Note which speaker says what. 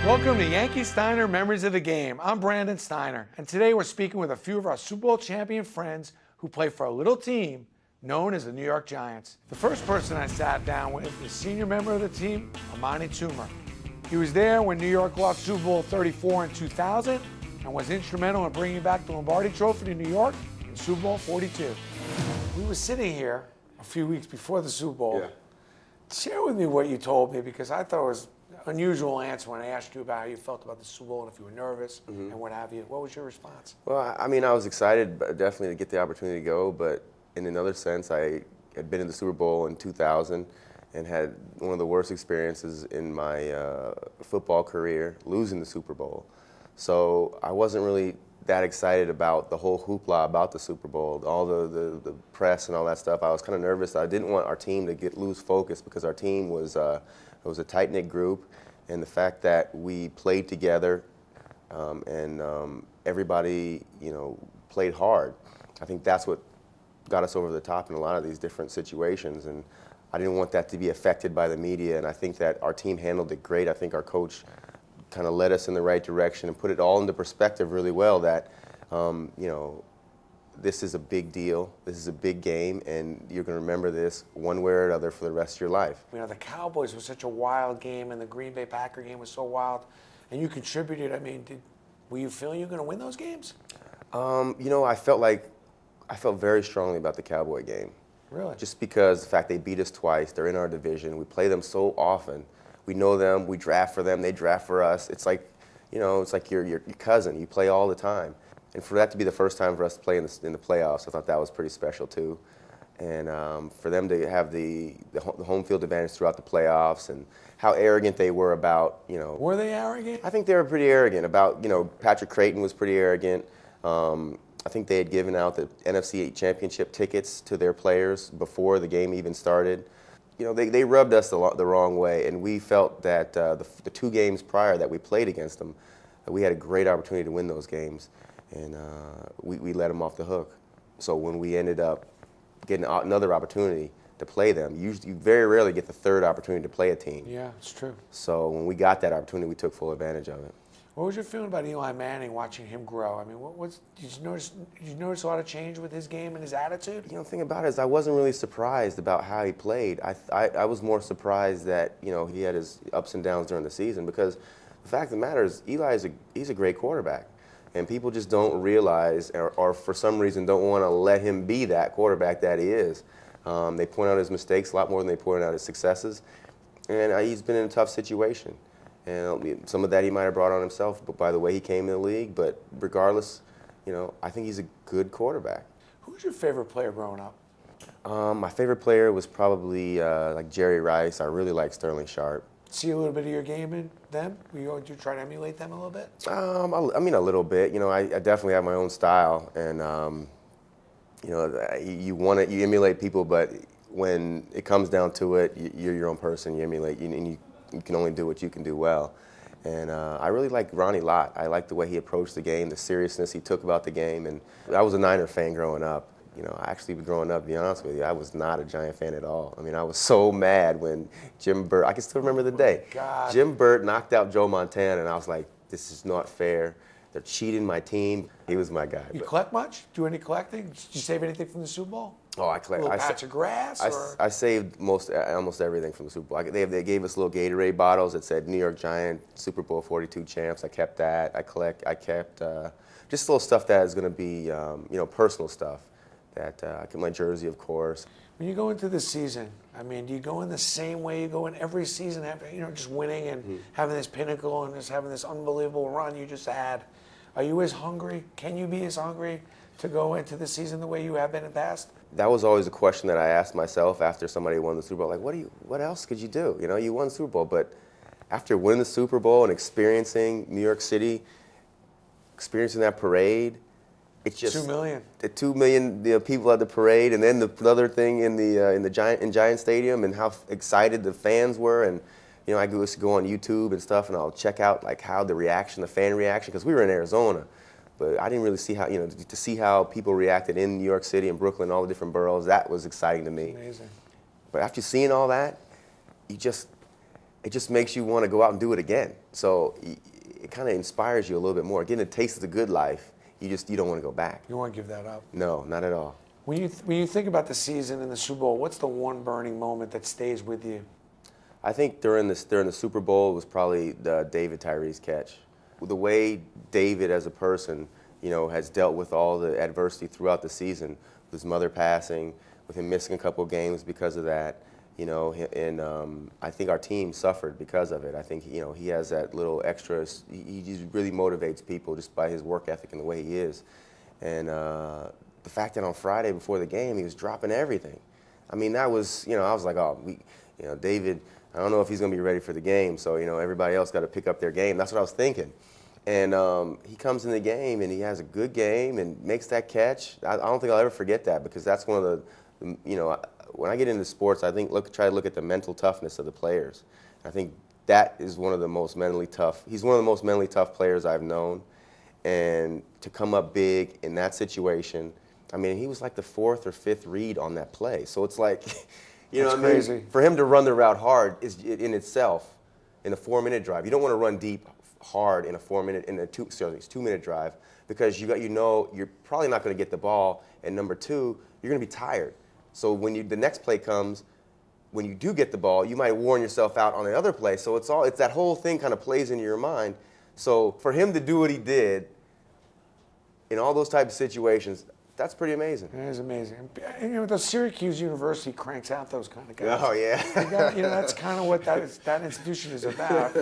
Speaker 1: Welcome to Yankee Steiner Memories of the Game. I'm Brandon Steiner, and today we're speaking with a few of our Super Bowl champion friends who play for a little team known as the New York Giants. The first person I sat down with is senior member of the team, Amani Toomer. He was there when New York lost Super Bowl 34 in 2000 and was instrumental in bringing back the Lombardi Trophy to New York in Super Bowl 42. We were sitting here a few weeks before the Super Bowl.
Speaker 2: Yeah.
Speaker 1: Share with me what you told me, because I thought it was an unusual answer when I asked you about how you felt about the Super Bowl and if you were nervous and what have you. What was your response?
Speaker 2: Well, I mean, I was excited, definitely, to get the opportunity to go, but in another sense, I had been in the Super Bowl in 2000 and had one of the worst experiences in my football career, losing the Super Bowl. So I wasn't really that excited about the whole hoopla about the Super Bowl, all the press and all that stuff. I was kind of nervous. I didn't want our team to lose focus, because our team was it was a tight-knit group, and the fact that we played together and everybody, played hard. I think that's what got us over the top in a lot of these different situations, and I didn't want that to be affected by the media, and I think that our team handled it great. I think our coach kind of led us in the right direction and put it all into perspective really well, that, this is a big deal, this is a big game, and you're going to remember this one way or another for the rest of your life.
Speaker 1: The Cowboys was such a wild game, and the Green Bay Packer game was so wild, and you contributed. I mean, were you feeling you were going to win those games?
Speaker 2: I felt very strongly about the Cowboy game.
Speaker 1: Really?
Speaker 2: Just because the fact they beat us twice, they're in our division, we play them so often, we know them, we draft for them, they draft for us. It's like, it's like your cousin, you play all the time. And for that to be the first time for us to play in the playoffs, I thought that was pretty special too. And for them to have the home field advantage throughout the playoffs, and how arrogant they were about,
Speaker 1: Were they arrogant?
Speaker 2: I think they were pretty arrogant about, Patrick Creighton was pretty arrogant. I think they had given out the NFC Championship tickets to their players before the game even started. They rubbed us the wrong way, and we felt that the two games prior that we played against them, that we had a great opportunity to win those games, and we let them off the hook. So when we ended up getting another opportunity to play them, you very rarely get the third opportunity to play a team.
Speaker 1: Yeah, it's true.
Speaker 2: So when we got that opportunity, we took full advantage of it.
Speaker 1: What was your feeling about Eli Manning, watching him grow? I mean, did you notice a lot of change with his game and his attitude?
Speaker 2: The thing about it is I wasn't really surprised about how he played. I was more surprised that, he had his ups and downs during the season, because the fact of the matter is Eli he's a great quarterback. And people just don't realize, or for some reason don't want to let him be that quarterback that he is. They point out his mistakes a lot more than they point out his successes. And he's been in a tough situation. And some of that he might have brought on himself, but by the way he came in the league. But regardless, I think he's a good quarterback.
Speaker 1: Who's your favorite player growing up?
Speaker 2: My favorite player was probably like Jerry Rice. I really like Sterling Sharp.
Speaker 1: See a little bit of your game in them? Did you try to emulate them a little bit?
Speaker 2: I mean, a little bit. I definitely have my own style, and you emulate people, but when it comes down to it, you're your own person. You emulate, and you can only do what you can do well. And I really like Ronnie Lott. I like the way he approached the game, the seriousness he took about the game. And I was a Niner fan growing up. I actually, growing up, to be honest with you, I was not a Giant fan at all. I mean, I was so mad when Jim Burt, I can still remember the day.
Speaker 1: God.
Speaker 2: Jim Burt knocked out Joe Montana, and I was like, this is not fair. They're cheating my team. He was my guy.
Speaker 1: You collect much? Do any collecting? Did you save anything from the Super Bowl?
Speaker 2: Oh, I collect.
Speaker 1: A little patch of grass?
Speaker 2: I saved almost everything from the Super Bowl. They gave us little Gatorade bottles that said New York Giant Super Bowl 42 champs. I kept that. I kept just little stuff that is going to be personal stuff. That I kept my jersey, of course.
Speaker 1: When you go into the season, I mean, do you go in the same way you go in every season, just winning and having this pinnacle and just having this unbelievable run you just had? Are you as hungry? Can you be as hungry to go into the season the way you have been in the past?
Speaker 2: That was always a question that I asked myself after somebody won the Super Bowl. Like, what else could you do? You won the Super Bowl, but after winning the Super Bowl and experiencing New York City, experiencing that parade, it's just
Speaker 1: 2 million.
Speaker 2: The 2 million people at the parade, and then the other thing in Giant Stadium, and how excited the fans were, and I used to go on YouTube and stuff, and I'll check out like how the fan reaction, because we were in Arizona, but I didn't really see how to see how people reacted in New York City and Brooklyn, all the different boroughs. That was exciting to me.
Speaker 1: Amazing.
Speaker 2: But after seeing all that, it just makes you want to go out and do it again. So it kind of inspires you a little bit more. Getting a taste of the good life, you don't want to go back.
Speaker 1: You won't give that up.
Speaker 2: No, not at all.
Speaker 1: When you think about the season and the Super Bowl, what's the one burning moment that stays with you?
Speaker 2: I think during the Super Bowl was probably Tyree's catch. The way David as a person, has dealt with all the adversity throughout the season, with his mother passing, with him missing a couple of games because of that, and I think our team suffered because of it. I think, he has that little extra, he just really motivates people just by his work ethic and the way he is. And the fact that on Friday before the game, he was dropping everything. I mean, that was, I was like, oh, David, I don't know if he's going to be ready for the game, so, everybody else got to pick up their game. That's what I was thinking. And he comes in the game, and he has a good game and makes that catch. I don't think I'll ever forget that, because that's one of the, when I get into sports, I think try to look at the mental toughness of the players. I think that is one of the most mentally tough. He's one of the most mentally tough players I've known. And to come up big in that situation, I mean, he was like the 4th or 5th read on that play. So it's like,
Speaker 1: That's crazy.
Speaker 2: For him to run the route hard is in itself, in a 4-minute drive. You don't want to run deep hard in a 2-minute drive, because you're probably not going to get the ball, and number 2, you're going to be tired. So when the next play comes, when you do get the ball, you might warn yourself out on the other play. So it's that whole thing kind of plays into your mind. So for him to do what he did in all those types of situations, that's pretty amazing.
Speaker 1: It is amazing. And the Syracuse University cranks out those kind of guys.
Speaker 2: Oh, yeah.
Speaker 1: That's kind of what that institution is about.